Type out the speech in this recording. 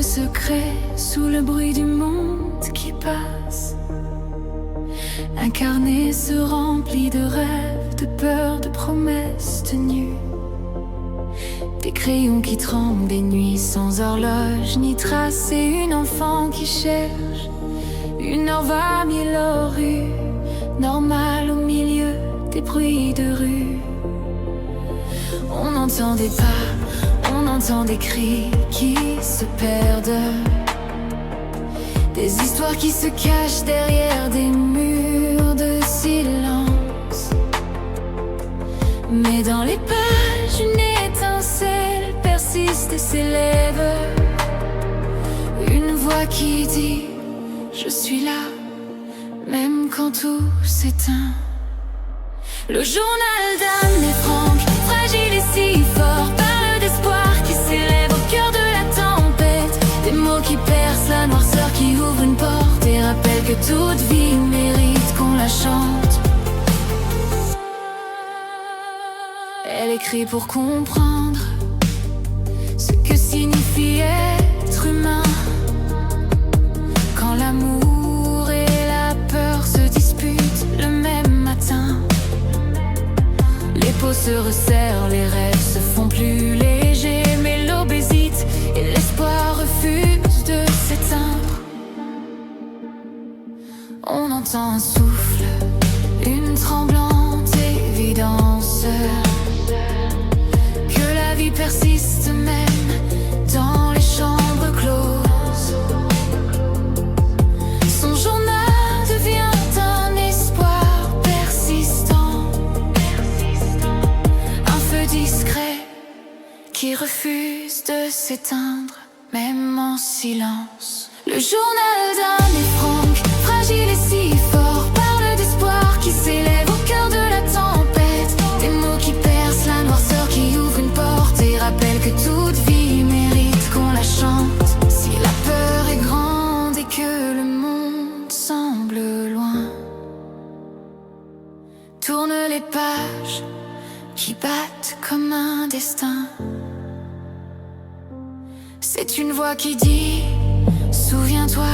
de secrets sous le bruit du monde qui passe. Un carnet se remplit de rêves, de peurs, de promesses tenues. Des crayons qui tremblent des nuits sans horloge ni trace, et une enfant qui cherche une heure va mille rue, normale au milieu des bruits de rue. On entend des pas, on entend des cris qui se perdent, des histoires qui se cachent derrière des murs de silence. Mais dans les pages, une étincelle persiste et s'élève. Une voix qui dit: je suis là, même quand tout s'éteint. Le journal d'Anne et Franck, fragile et si fort, parle d'espoir qui s'élève au cœur de la tempête. Des mots qui percent la noirceur, qui ouvrent une porte et rappellent que toute vie mérite qu'on la chante. Elle écrit pour comprendre ce que signifie être humain, quand l'amour et la peur se disputent le même matin. Les peaux se resserrent, les rêves se font plus légers, mais l'obésite et l'espoir refusent de s'éteindre. On entend un souffle, une tremblante évidence, que la vie persiste même dans les chambres closes. Son journal devient un espoir persistant, un feu discret qui refuse de s'éteindre, même en silence. Le journal d'Anne et Franck, fragile et si fort, parle d'espoir qui s'élève au cœur de la tempête. Des mots qui percent la noirceur, qui ouvrent une porte et rappellent que toute vie mérite qu'on la chante. Si la peur est grande et que le monde semble loin, tourne les pages qui battent comme un destin. C'est une voix qui dit: souviens-toi,